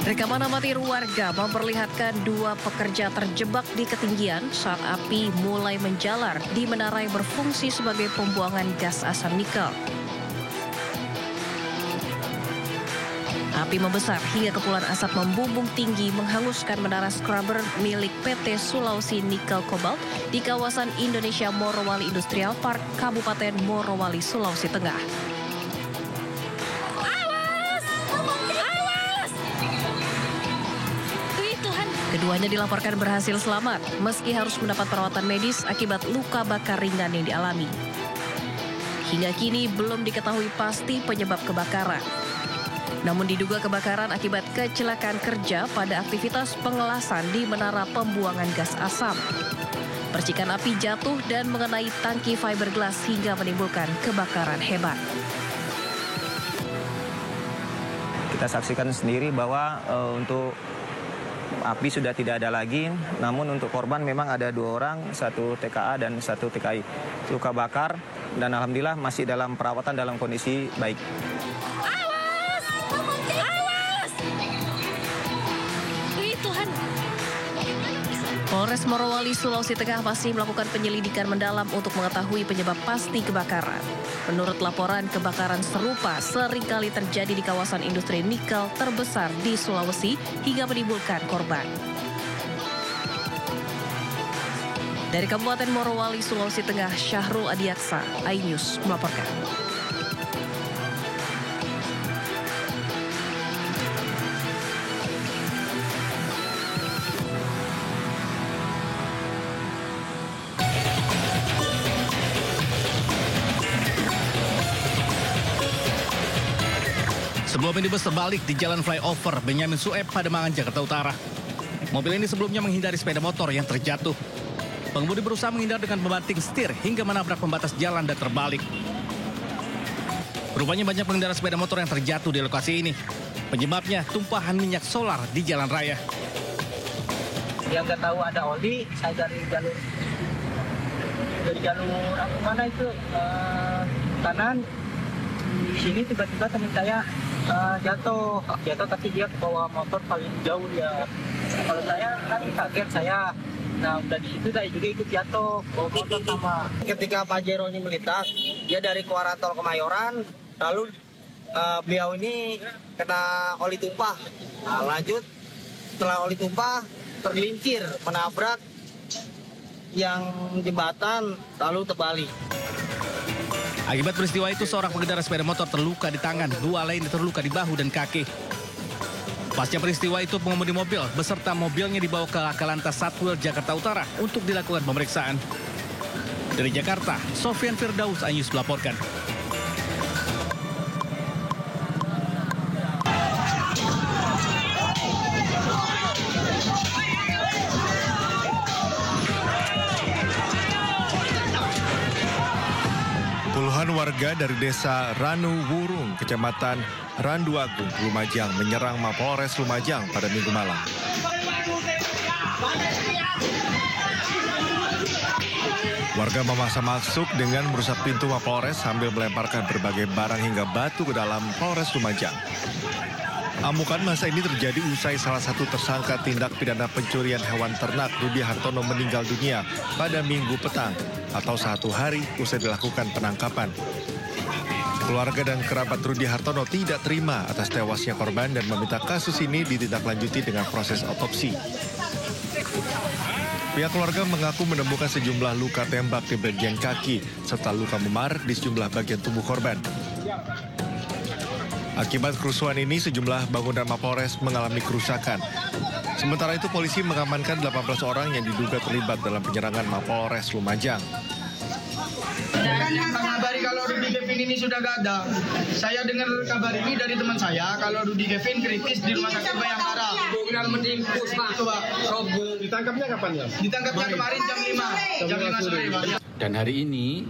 Rekaman amatir warga memperlihatkan dua pekerja terjebak di ketinggian saat api mulai menjalar di menara yang berfungsi sebagai pembuangan gas asam nikel. Api membesar hingga kepulan asap membumbung tinggi menghanguskan menara scrubber milik PT Sulawesi Nikel Cobalt di kawasan Indonesia Morowali Industrial Park, Kabupaten Morowali, Sulawesi Tengah. Keduanya dilaporkan berhasil selamat meski harus mendapat perawatan medis akibat luka bakar ringan yang dialami. Hingga kini belum diketahui pasti penyebab kebakaran. Namun diduga kebakaran akibat kecelakaan kerja pada aktivitas pengelasan di menara pembuangan gas asam. Percikan api jatuh dan mengenai tangki fiberglass hingga menimbulkan kebakaran hebat. Kita saksikan sendiri bahwa untuk api sudah tidak ada lagi, namun untuk korban memang ada 2 orang, 1 TKA dan 1 TKI. Luka bakar dan alhamdulillah masih dalam perawatan dalam kondisi baik. Awas! Awas! Tuhan. Polres Morowali, Sulawesi Tengah masih melakukan penyelidikan mendalam untuk mengetahui penyebab pasti kebakaran. Menurut laporan, kebakaran serupa seringkali terjadi di kawasan industri nikel terbesar di Sulawesi hingga menimbulkan korban. Dari Kabupaten Morowali, Sulawesi Tengah, Syahrul Adiaksa, iNews melaporkan. Sebuah minibus terbalik di Jalan Flyover Benyamin Sueb, Pademangan, Jakarta Utara. Mobil ini sebelumnya menghindari sepeda motor yang terjatuh. Pengemudi berusaha menghindar dengan membanting setir hingga menabrak pembatas jalan dan terbalik. Rupanya banyak pengendara sepeda motor yang terjatuh di lokasi ini. Penyebabnya tumpahan minyak solar di jalan raya. Yang nggak tahu ada oli, saya dari jalur mana itu kanan. Di sini tiba-tiba teman saya jatuh tapi dia bawa motor paling jauh ya. Kalau saya kan kaget saya. Nah udah di situ saya juga ikut jatuh bawa motor sama. Ketika Pajero ini melintas, dia dari keluar tol Kemayoran, lalu beliau ini kena oli tumpah. Nah, lanjut setelah oli tumpah tergelincir menabrak yang jembatan lalu terbalik. Akibat peristiwa itu, seorang pengendara sepeda motor terluka di tangan, 2 lainnya terluka di bahu dan kaki. Pasca peristiwa itu, pengemudi mobil beserta mobilnya dibawa ke Lakalantas Satwil Jakarta Utara untuk dilakukan pemeriksaan. Dari Jakarta, Sofyan Firdaus, iNews melaporkan. Puluhan warga dari desa Ranu Wurung, Kecamatan Randu Agung, Lumajang menyerang Mapolres Lumajang pada Minggu malam. Warga memaksa masuk dengan merusak pintu Mapolres sambil melemparkan berbagai barang hingga batu ke dalam Polres Lumajang. Amukan masa ini terjadi usai salah satu tersangka tindak pidana pencurian hewan ternak Rudi Hartono meninggal dunia pada Minggu petang atau 1 hari usai dilakukan penangkapan. Keluarga dan kerabat Rudi Hartono tidak terima atas tewasnya korban dan meminta kasus ini ditindaklanjuti dengan proses otopsi. Pihak keluarga mengaku menemukan sejumlah luka tembak di bagian kaki serta luka memar di sejumlah bagian tubuh korban. Akibat kerusuhan ini, sejumlah bangunan Mapolres mengalami kerusakan. Sementara itu, polisi mengamankan 18 orang yang diduga terlibat dalam penyerangan Mapolres Lumajang. Kan yang mengabari kalau Rudy Kevin ini sudah gak ada. Saya dengar kabar ini dari teman saya, kalau Rudy Kevin kritis di Rumah Sakit Bayangkara. Bukan meningkus, Pak. Itu, Pak. Ditangkapnya kapan ya? Ditangkapnya kemarin jam 5 sore, Pak. Dan hari ini,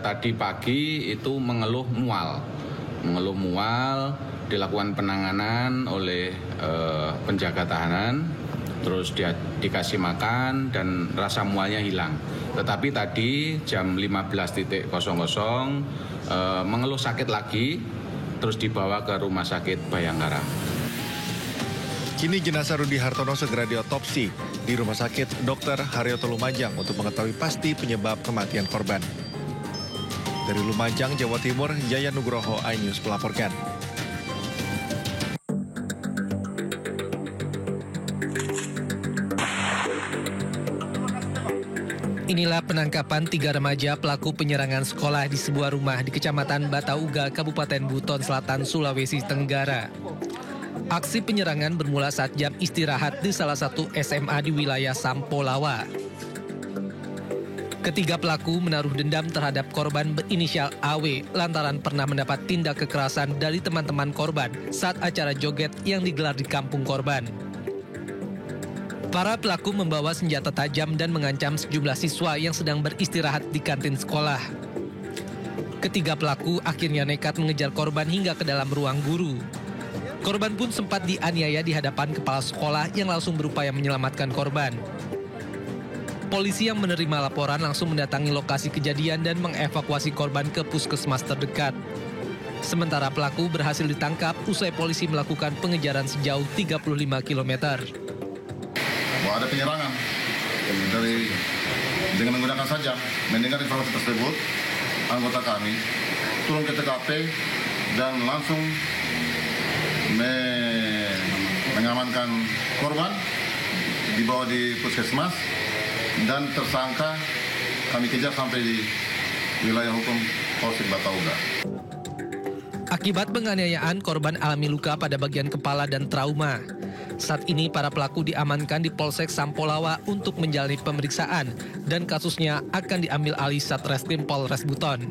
tadi pagi itu mengeluh mual, dilakukan penanganan oleh penjaga tahanan terus dia dikasih makan dan rasa mualnya hilang. Tetapi tadi jam 15.00 mengeluh sakit lagi, terus dibawa ke Rumah Sakit Bayangkara. Kini jenazah Rudi Hartono segera diotopsi di Rumah Sakit Dr. Haryoto Lumajang untuk mengetahui pasti penyebab kematian korban. Dari Lumajang, Jawa Timur, Jaya Nugroho, iNews melaporkan. Inilah penangkapan 3 remaja pelaku penyerangan sekolah di sebuah rumah di Kecamatan Batauga, Kabupaten Buton Selatan, Sulawesi Tenggara. Aksi penyerangan bermula saat jam istirahat di salah satu SMA di wilayah Sampolawa. Ketiga pelaku menaruh dendam terhadap korban berinisial AW lantaran pernah mendapat tindak kekerasan dari teman-teman korban saat acara joget yang digelar di kampung korban. Para pelaku membawa senjata tajam dan mengancam sejumlah siswa yang sedang beristirahat di kantin sekolah. Ketiga pelaku akhirnya nekat mengejar korban hingga ke dalam ruang guru. Korban pun sempat dianiaya di hadapan kepala sekolah yang langsung berupaya menyelamatkan korban. Polisi yang menerima laporan langsung mendatangi lokasi kejadian dan mengevakuasi korban ke puskesmas terdekat. Sementara pelaku berhasil ditangkap usai polisi melakukan pengejaran sejauh 35 km. Bahwa ada penyerangan dengan menggunakan sajam. Mendengar informasi tersebut, anggota kami turun ke TKP dan langsung mengamankan korban, dibawa di puskesmas dan tersangka kami kejar sampai di wilayah hukum Polsek Batauga. Akibat penganiayaan, korban alami luka pada bagian kepala dan trauma. Saat ini para pelaku diamankan di Polsek Sampolawa untuk menjalani pemeriksaan dan kasusnya akan diambil alih Satreskrim Polres Buton.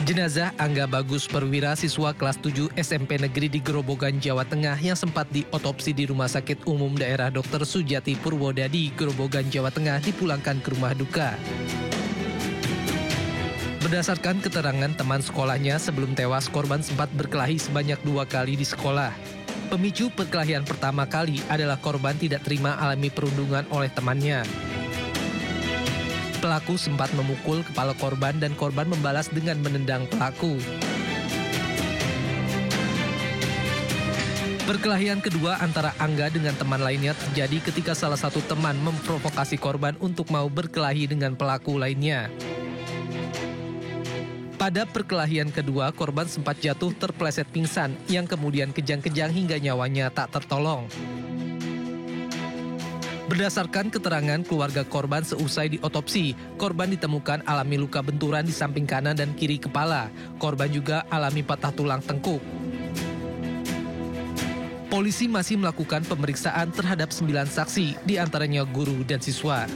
Jenazah Angga Bagus Perwira, siswa kelas 7 SMP Negeri di Grobogan, Jawa Tengah yang sempat diotopsi di Rumah Sakit Umum Daerah Dr. Sujati Purwodadi, Grobogan, Jawa Tengah dipulangkan ke rumah duka. Berdasarkan keterangan teman sekolahnya, sebelum tewas korban sempat berkelahi sebanyak 2 kali di sekolah. Pemicu perkelahian pertama kali adalah korban tidak terima alami perundungan oleh temannya. Pelaku sempat memukul kepala korban dan korban membalas dengan menendang pelaku. Perkelahian kedua antara Angga dengan teman lainnya terjadi ketika salah satu teman memprovokasi korban untuk mau berkelahi dengan pelaku lainnya. Pada perkelahian kedua, korban sempat jatuh terpeleset pingsan yang kemudian kejang-kejang hingga nyawanya tak tertolong. Berdasarkan keterangan keluarga korban seusai diotopsi, korban ditemukan alami luka benturan di samping kanan dan kiri kepala. Korban juga alami patah tulang tengkuk. Polisi masih melakukan pemeriksaan terhadap 9 saksi, diantaranya guru dan siswa.